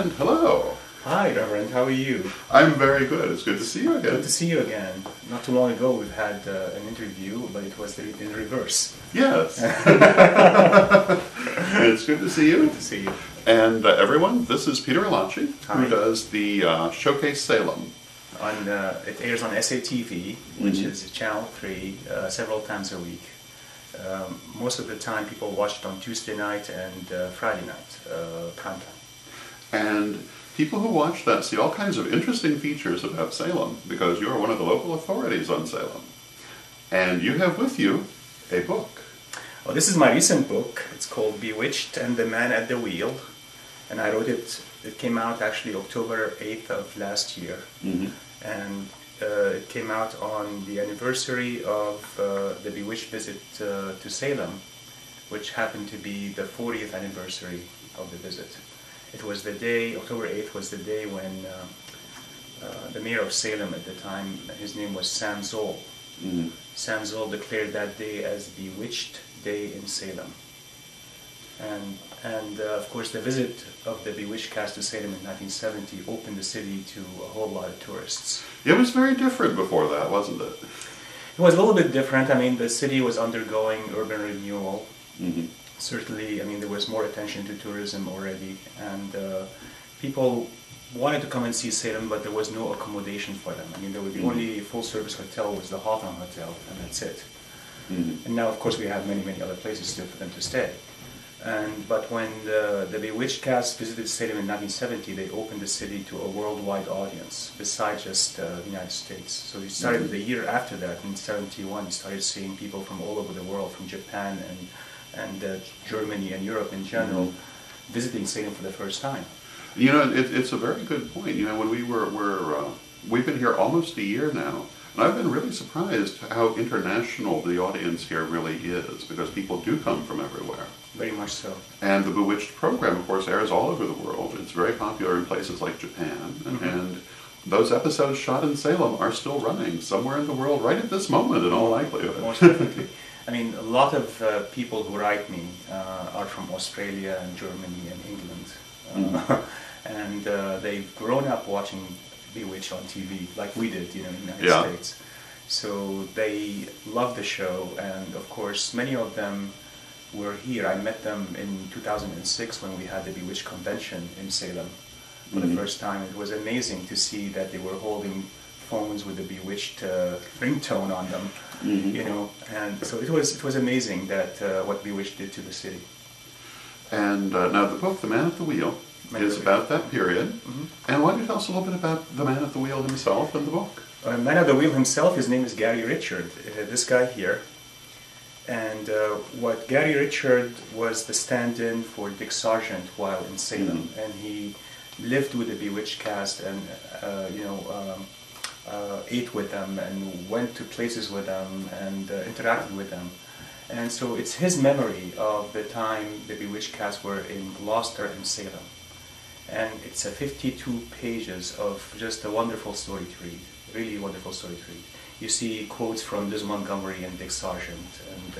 Reverend, hello. Hi, Reverend. How are you? I'm very good. It's good to see you again. Good to see you again. Not too long ago, we've had an interview, but it was in reverse. Yes. It's good to see you. Good to see you. And everyone, this is Peter Alachi, Hi. who does the Showcase Salem. It airs on SATV, which is Channel 3, several times a week. Most of the time, people watch it on Tuesday night and Friday night, prime time. And people who watch that see all kinds of interesting features about Salem, because you are one of the local authorities on Salem. And you have with you a book. Well, this is my recent book. It's called Bewitched and the Man at the Wheel. And I wrote it, it came out actually October 8th of last year. And it came out on the anniversary of the Bewitched visit to Salem, which happened to be the 40th anniversary of the visit. It was the day, October 8th was the day when the mayor of Salem at the time, his name was Sam Zoll. Sam Zoll declared that day as Bewitched Day in Salem. And of course the visit of the Bewitched cast to Salem in 1970 opened the city to a whole lot of tourists. It was very different before that, wasn't it? It was a little bit different. I mean, the city was undergoing urban renewal. Certainly, I mean, there was more attention to tourism already, and people wanted to come and see Salem, but there was no accommodation for them. I mean, the only full-service hotel was the Hawthorne Hotel, and that's it. And now, of course, we have many, many other places still for them to stay. But when the Bewitched cast visited Salem in 1970, they opened the city to a worldwide audience, besides just the United States. So we started the year after that, in 71, we started seeing people from all over the world, from Japan and Germany and Europe in general, visiting Salem for the first time. You know, it's a very good point. You know, when we've been here almost a year now, and I've been really surprised how international the audience here really is, because people do come from everywhere. Very much so. And the Bewitched program, of course, airs all over the world. It's very popular in places like Japan, and those episodes shot in Salem are still running somewhere in the world right at this moment, in all likelihood. Most definitely. I mean, a lot of people who write me are from Australia and Germany and England. And they've grown up watching Bewitched on TV, like we did, you know, in the United States. So they love the show, and of course, many of them were here. I met them in 2006 when we had the Bewitched convention in Salem for the first time. It was amazing to see that they were holding phones with the Bewitched ringtone on them, you know, and so it was amazing that what Bewitched did to the city. And now the book, The Man at the Wheel, is about that period. And why don't you tell us a little bit about the Man at the Wheel himself and the book? Man at the Wheel himself, his name is Gary Richard, this guy here. And what Gary Richard was the stand-in for Dick Sargent while in Salem, and he lived with the Bewitched cast and ate with them and went to places with them and interacted with them. And so it's his memory of the time the Bewitched cast were in Gloucester and Salem. And it's 52 pages of just a wonderful story to read, really wonderful story to read. You see quotes from Liz Montgomery and Dick Sargent, and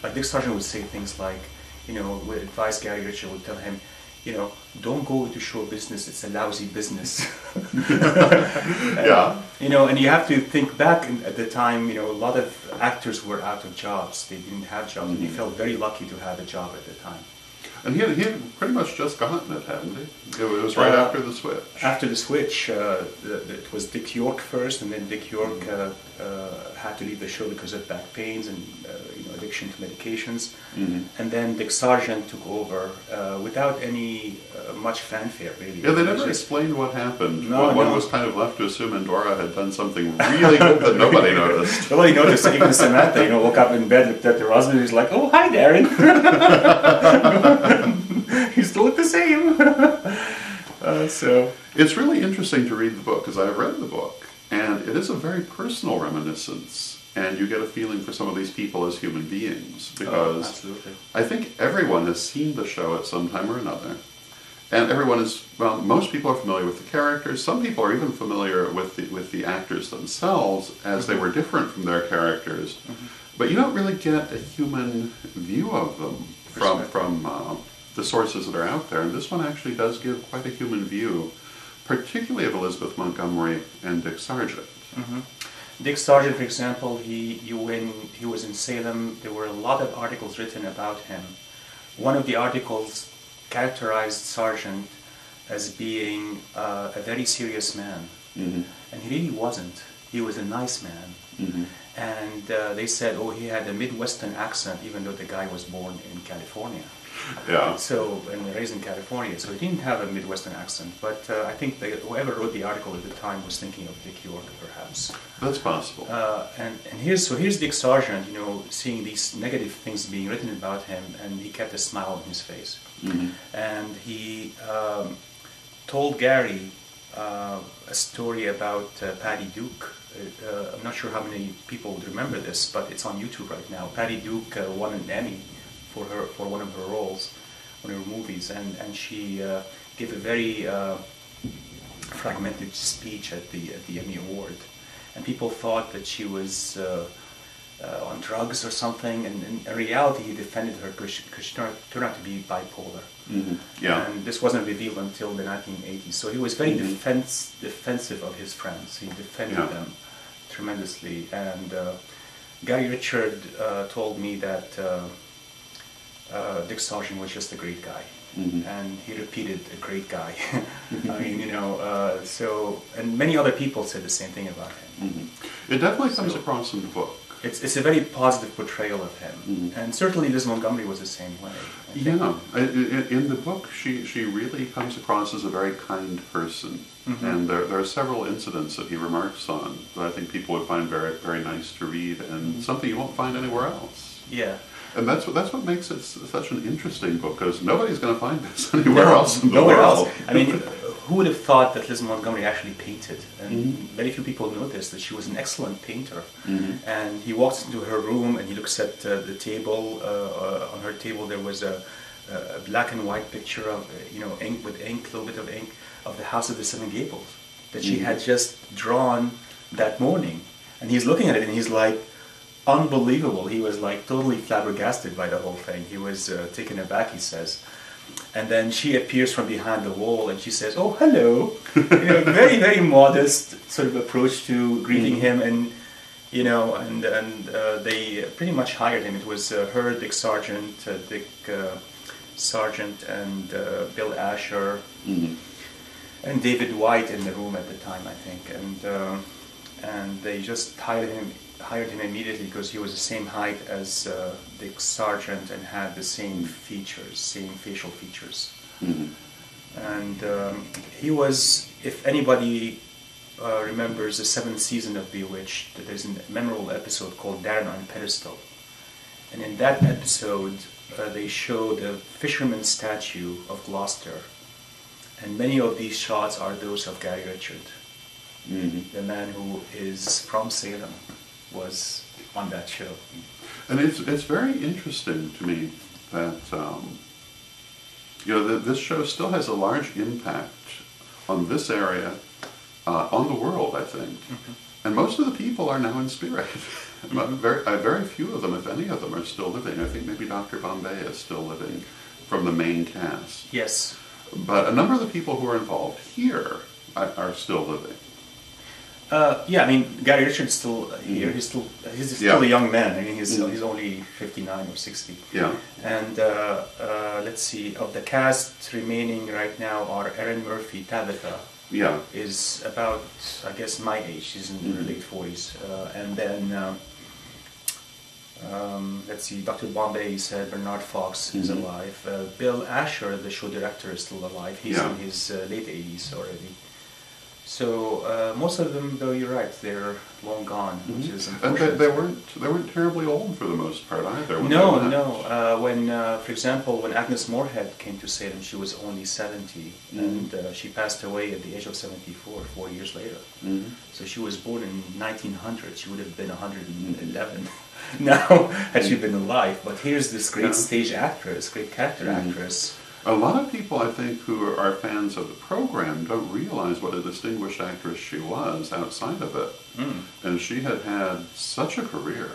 like Dick Sargent would say things like, you know, would advise Gary Richard, would tell him, you know, don't go into show business, it's a lousy business. You know, and you have to think back at the time, you know, a lot of actors were out of jobs, they didn't have jobs, and he felt very lucky to have a job at the time. And he had pretty much just gotten it, hadn't he? It was right after the switch. After the switch, it was Dick York first, and then Dick York had to leave the show because of back pains and addiction to medications. And then Dick Sargent took over without any much fanfare, really. Yeah, they never explained what happened. No, One was kind of left to assume Endora had done something really good that nobody noticed. Nobody noticed. Even Samantha, you know, woke up in bed, looked at her husband, and was like, "Oh, hi, Darren." You still look the same. So it's really interesting to read the book, because I've read the book, and it is a very personal reminiscence, and you get a feeling for some of these people as human beings, because I think everyone has seen the show at some time or another, and everyone is, well, most people are familiar with the characters. Some people are even familiar with the actors themselves, as they were different from their characters, but you don't really get a human view of them from the sources that are out there, and this one actually does give quite a human view, particularly of Elizabeth Montgomery and Dick Sargent. Mm-hmm. Dick Sargent, for example, when he was in Salem, there were a lot of articles written about him. One of the articles characterized Sargent as being a very serious man, mm-hmm. and he really wasn't. He was a nice man, mm-hmm. and they said, oh, he had a Midwestern accent, even though the guy was born in California. Yeah. So, and raised in California, so he didn't have a Midwestern accent. But I think whoever wrote the article at the time was thinking of Dick York, perhaps. That's possible. And here's Dick Sargent, seeing these negative things being written about him, and he kept a smile on his face. Mm-hmm. And he told Gary a story about Patty Duke. I'm not sure how many people would remember this, but it's on YouTube right now. Patty Duke won an Emmy for one of her roles, one of her movies, and she gave a very fragmented speech at the Emmy Award, and people thought that she was on drugs or something, and in reality he defended her because she turned out to be bipolar. Mm-hmm. Yeah. And this wasn't revealed until the 1980s, so he was very mm-hmm. defensive of his friends. He defended yeah. them tremendously, and Gary Richard told me that Dick Sargent was just a great guy, mm-hmm. and he repeated a great guy. I mean, so, and many other people said the same thing about him. Mm-hmm. It definitely comes across in the book. It's a very positive portrayal of him, mm-hmm. and certainly Liz Montgomery was the same way. Yeah, in the book, she really comes across as a very kind person, mm-hmm. and there are several incidents that he remarks on that I think people would find very, very nice to read, and mm-hmm. something you won't find anywhere else. Yeah. And that's what makes it such an interesting book, because nobody's going to find this anywhere else in the world. Nowhere else. I mean, who would have thought that Liz Montgomery actually painted? And mm-hmm. very few people know this, that she was an excellent painter. Mm-hmm. And he walks into her room and he looks at the table. On her table there was a black and white picture of, ink with ink, a little bit of ink, of the House of the Seven Gables that she mm-hmm. had just drawn that morning. And he's looking at it and he's like, unbelievable. He was like totally flabbergasted by the whole thing. He was taken aback, he says. And then she appears from behind the wall and she says, "Oh, hello." Very, very modest sort of approach to greeting him, and they pretty much hired him. It was her, Dick Sargent, and Bill Asher, mm-hmm. and David White in the room at the time, I think, and they just hired him immediately because he was the same height as Dick Sargent and had the same features, same facial features. Mm-hmm. And he was, if anybody remembers the 7th season of Bewitched, there's a memorable episode called Darren on a Pedestal. And in that episode, they show the fisherman's statue of Gloucester. And many of these shots are those of Gary Richard, mm-hmm. the man who is from Salem, was on that show. And it's very interesting to me that this show still has a large impact on this area, on the world, I think. Mm-hmm. And most of the people are now in spirit. Very few of them, if any of them, are still living. I think maybe Dr. Bombay is still living from the main cast. Yes. But a number of the people who are involved here are still living. I mean, Gary Richard's still here. He's still yeah. a young man. I mean, he's only 59 or 60. Yeah. And let's see, of the cast remaining right now are Erin Murphy, Tabitha. Yeah. Is about, I guess, my age. She's in her late 40s. And then let's see, Dr. Bombay said Bernard Fox is alive. Bill Asher, the show director, is still alive. He's in his late 80s already. So most of them, though, you're right, they're long gone, which is unfortunate. And they weren't terribly old for the most part either. No. When, for example, when Agnes Moorehead came to Salem, she was only 70, and she passed away at the age of 74, 4 years later. Mm-hmm. So she was born in 1900. She would have been 111 now had she been alive. But here's this great stage actress, great character actress. A lot of people, I think, who are fans of the program don't realize what a distinguished actress she was outside of it. Mm. And she had such a career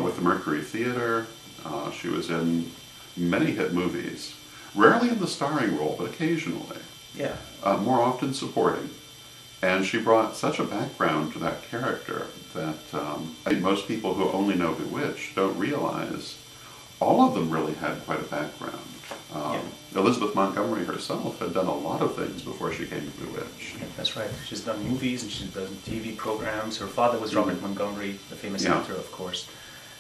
with the Mercury Theater. She was in many hit movies. rarely in the starring role, but occasionally. Yeah. More often supporting. And she brought such a background to that character that I think most people who only know Bewitched don't realize all of them really had quite a background. Elizabeth Montgomery herself had done a lot of things before she came to Bewitched. Yeah, that's right. She's done movies and she's done TV programs. Her father was Robert Montgomery, the famous actor, of course.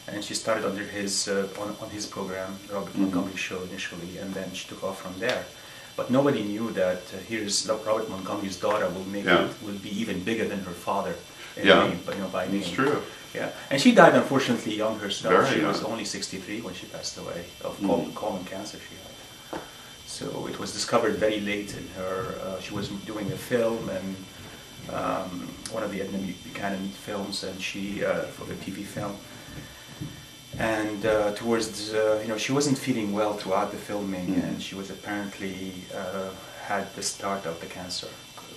And she started under his on his program, Robert Montgomery Show initially, and then she took off from there. But nobody knew that here's Robert Montgomery's daughter will be even bigger than her father in name, by name. It's true. Yeah, and she died unfortunately young herself. Very she young. was only 63 when she passed away of colon cancer she had. So it was discovered very late in her. She was doing a film and one of the Edna Buchanan films, and she for the TV film. And towards, she wasn't feeling well throughout the filming, and she was apparently had the start of the cancer,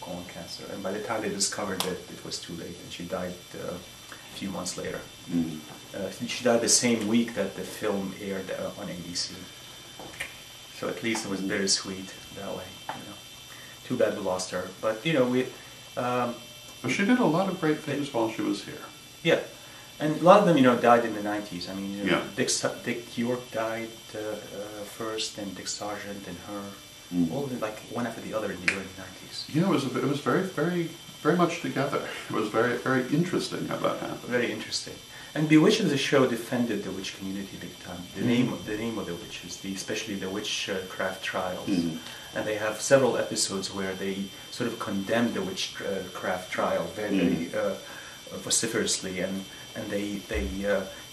colon cancer. And by the time they discovered it, it was too late, and she died a few months later. She died the same week that the film aired on ABC. So at least it was bittersweet that way. Too bad we lost her, but But she did a lot of great things while she was here. Yeah. And a lot of them, died in the 90s. I mean, Dick York died first, then Dick Sargent and her, all of them, like one after the other in the early 90s. It was very, very, very much together. It was very, very interesting how that happened. Very interesting. And Bewitched as a show defended the witch community big time. The name of the witches, especially the witchcraft trials. And they have several episodes where they sort of condemn the witchcraft trial very vociferously, and they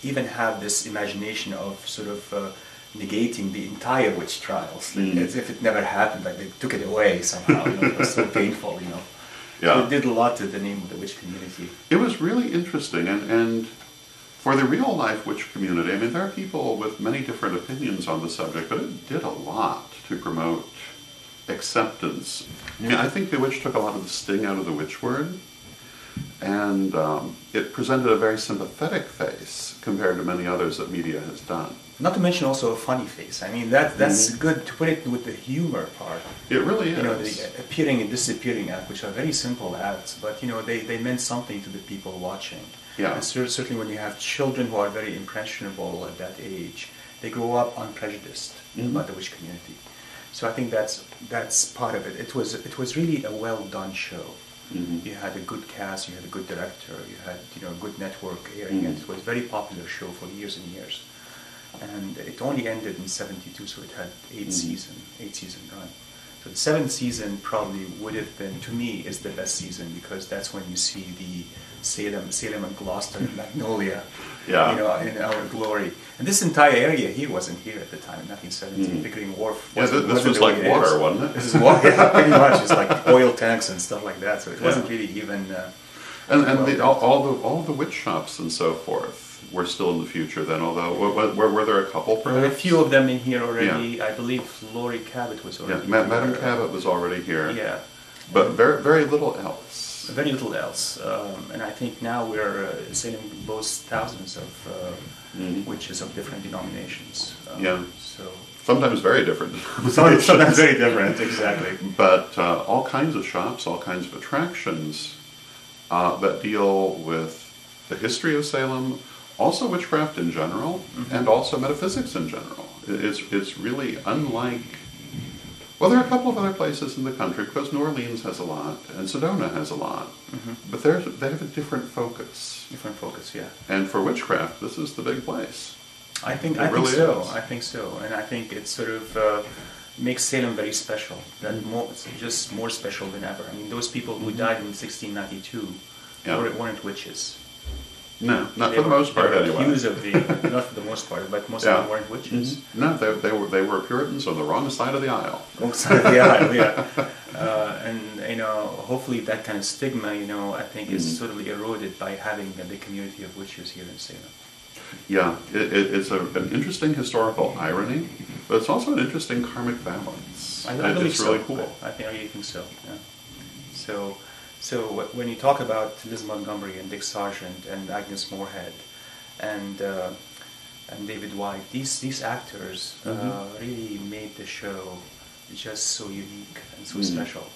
even have this imagination of sort of negating the entire witch trials, as if it never happened, like they took it away somehow. It was so painful, Yeah. It did a lot to the name of the witch community. It was really interesting, and for the real life witch community, I mean, there are people with many different opinions on the subject, but it did a lot to promote acceptance. I think Bewitched took a lot of the sting out of the witch word, and it presented a very sympathetic face compared to many others that media has done. Not to mention also a funny face. I mean, that's good to put it with the humor part. It really is. The appearing and disappearing act, which are very simple acts, but they meant something to the people watching. Yeah. And certainly when you have children who are very impressionable at that age, they grow up unprejudiced about the witch community. So I think that's part of it. It was really a well done show. You had a good cast, you had a good director, you had a good network airing it. It was a very popular show for years and years. And it only ended in '72, so it had 8 season run. So the 7th season probably would have been, to me, is the best season, because that's when you see the Salem and Gloucester and Magnolia, in our glory. And this entire area here wasn't here at the time in 1970. Pickering Wharf. This was like water, wasn't it? This is water, yeah, pretty much. It's like oil tanks and stuff like that. So it wasn't really even. All the witch shops and so forth were still in the future then. Although were there a couple? Perhaps? There were a few of them in here already. I believe Laurie Cabot was already. Yeah, Madame Cabot was already here. Yeah, but very little else. Very little else, and I think now we're Salem boasts thousands of witches of different denominations. So sometimes very different. Sometimes very different, exactly. But all kinds of shops, all kinds of attractions that deal with the history of Salem, also witchcraft in general, and also metaphysics in general. It's really unlike. Well, there are a couple of other places in the country, because New Orleans has a lot, and Sedona has a lot, but they have a different focus. Different focus, yeah. And for witchcraft, this is the big place. I think so. I think so, and I think it sort of makes Salem very special. It's just more special than ever. I mean, those people who died in 1692 weren't witches. No, not for the most part anyway. Not for the most part, but most of them weren't witches. No, they were Puritans on the wrong side of the aisle. Wrong side of the aisle, yeah. And hopefully that kind of stigma, I think is totally eroded by having a big community of witches here in Salem. Yeah, it's an interesting historical irony, but it's also an interesting karmic balance. I believe it's really cool. I really think so. Yeah. So when you talk about Liz Montgomery and Dick Sargent and Agnes Moorehead and and David White. These actors really made the show just so unique and so special.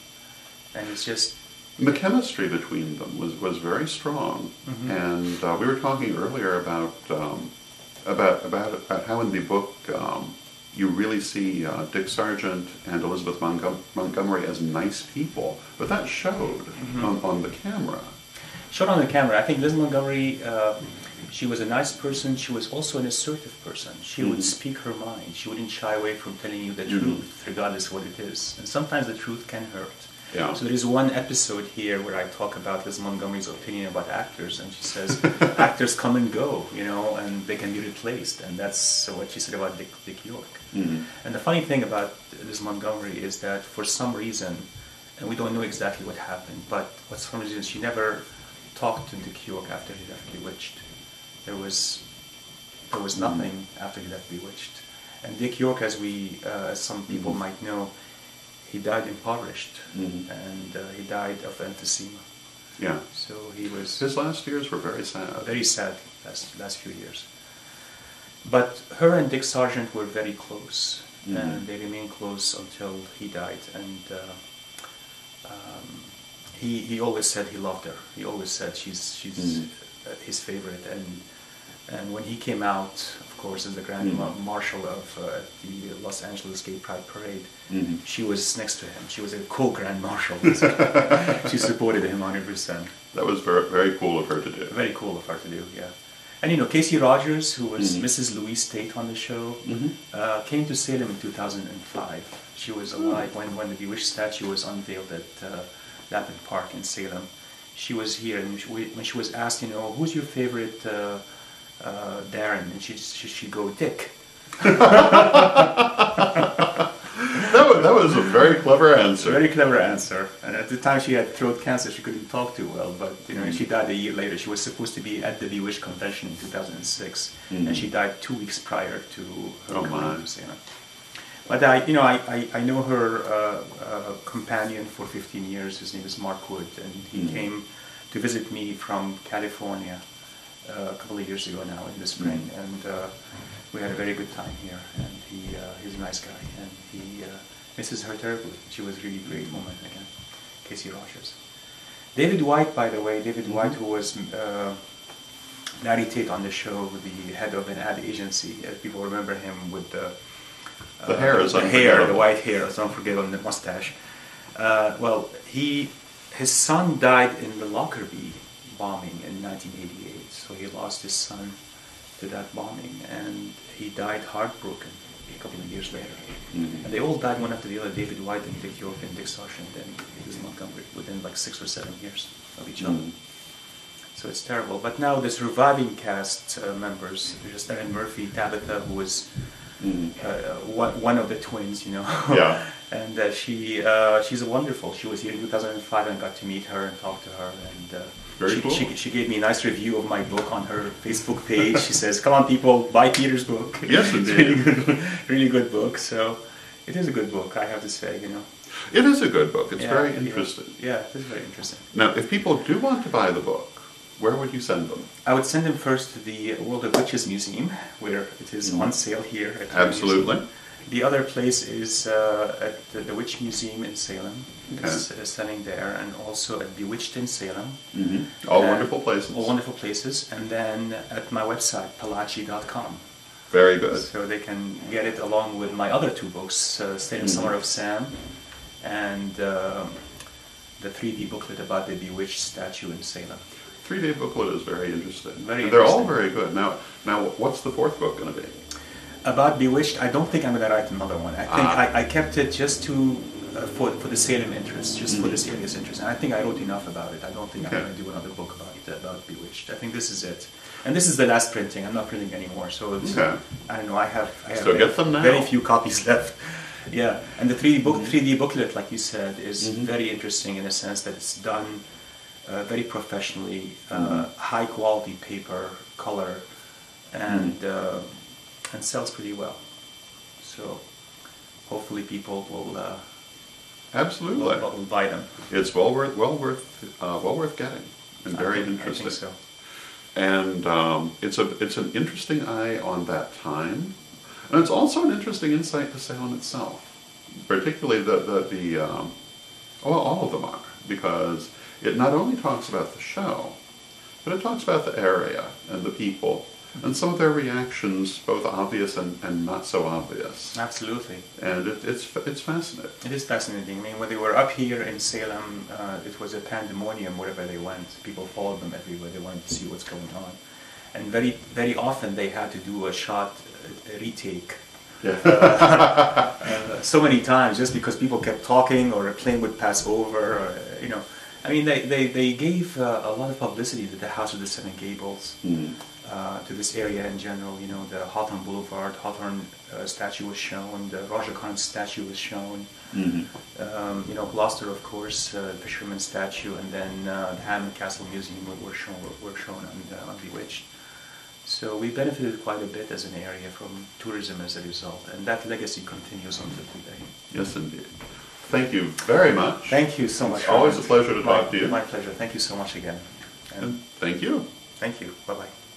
And it's just... The chemistry between them was very strong. And we were talking earlier about how in the book you really see Dick Sargent and Elizabeth Montgomery as nice people, but that showed on the camera. Showed on the camera. I think Liz Montgomery, she was a nice person. She was also an assertive person. She would speak her mind. She wouldn't shy away from telling you the truth, regardless of what it is. And sometimes the truth can hurt. Yeah. So there is one episode here where I talk about Liz Montgomery's opinion about actors, and she says actors come and go, you know, and they can be replaced, and that's what she said about Dick York. And the funny thing about Liz Montgomery is that for some reason, and we don't know exactly what happened, but for some reason she never talked to Dick York after he left Bewitched. There was nothing after he left Bewitched, and Dick York, as some people might know, he died impoverished, and he died of emphysema. Yeah. So he was... His last years were very sad. Very sad, last few years. But her and Dick Sargent were very close, and they remained close until he died. And he always said he loved her. He always said she's his favorite. And when he came out, of course, as the Grand Marshal of the Los Angeles Gay Pride Parade, she was next to him. She was a co-Grand Marshal. She supported him 100%. That was very, very cool of her to do. Very cool of her to do, yeah. And you know, Casey Rogers, who was Mrs. Louise Tate on the show, came to Salem in 2005. She was alive when the Bewitched statue was unveiled at Lapin Park in Salem. She was here, and when she was asked, you know, who's your favorite Darren, and she'd go, Dick. That was a very clever answer. Very clever answer. And at the time she had throat cancer, she couldn't talk too well, but you know, she died a year later. She was supposed to be at the Bewitched convention in 2006, and she died 2 weeks prior to her coming to Salem. But I know her companion for 15 years. His name is Mark Wood, and he came to visit me from California a couple of years ago now in the spring, and we had a very good time here. And he's a nice guy, and he misses her terribly. She was a really great woman again, Casey Rogers. David White, by the way, White, who was Larry Tate on the show, the head of an ad agency. People remember him with the hair, the white hair, it's unforgettable, and the mustache. Well, his son died in the Lockerbie bombing in 1988, so he lost his son to that bombing, and he died heartbroken a couple of years later. And they all died one after the other, David White and Dick York and Dick Sargent and Liz Montgomery, within like 6 or 7 years of each other. So it's terrible. But now the surviving cast members, there's Erin Murphy, Tabitha, who was one of the twins, you know. Yeah. And she's a wonderful. She was here in 2005, and I got to meet her and talk to her. And very cool. She gave me a nice review of my book on her Facebook page. She says, "Come on, people, buy Peter's book." Yes, indeed. really good book. So it is a good book, I have to say. You know. It is a good book. It's very interesting. Yeah, it is very interesting. Now, if people do want to buy the book, where would you send them? I would send them first to the World of Witches Museum, where it is on sale here at the Absolutely. museum. The other place is at the Witch Museum in Salem. It's selling there, and also at Bewitched in Salem. All wonderful places. All wonderful places. And then at my website, palachi.com. Very good. So they can get it along with my other 2 books, State and Summer of Sam, and the 3D booklet about the Bewitched statue in Salem. 3D booklet is very interesting. They're all very good. Now, what's the 4th book going to be? About Bewitched, I don't think I'm going to write another one. I think I kept it just for the Salem interest, just for the serious interest. And I think I wrote enough about it. I don't think I'm going to do another book about Bewitched. I think this is it. And this is the last printing. I'm not printing anymore. So it's, I don't know, I have get them now. Very few copies left. Yeah, and the 3D booklet, like you said, is very interesting in a sense that it's done very professionally, high quality paper, color, and sells pretty well. So hopefully people will absolutely will buy them. It's well worth getting, and very interesting. I think so. And it's an interesting eye on that time, and it's also an interesting insight to Salem itself, particularly well, all of them are, because it not only talks about the show, but it talks about the area and the people, and some of their reactions, both obvious and not so obvious. Absolutely. And it's fascinating. It is fascinating. I mean, when they were up here in Salem, it was a pandemonium wherever they went. People followed them everywhere. They wanted to see what's going on. And very, very often they had to do a shot, a retake. Yeah. So many times, just because people kept talking or a plane would pass over, or, you know. I mean, they gave a lot of publicity to the House of the Seven Gables, to this area in general. You know, the Hawthorne Boulevard, Hawthorne statue was shown, the Raja Khan statue was shown, you know, Gloucester, of course, Fisherman's statue, and then the Hammond Castle Museum were shown on Bewitched. So we benefited quite a bit as an area from tourism as a result, and that legacy continues until today. Yes, indeed. Thank you very much. Thank you so much. It's always a pleasure to talk to you. My pleasure. Thank you so much again. And thank you. Thank you. Bye-bye.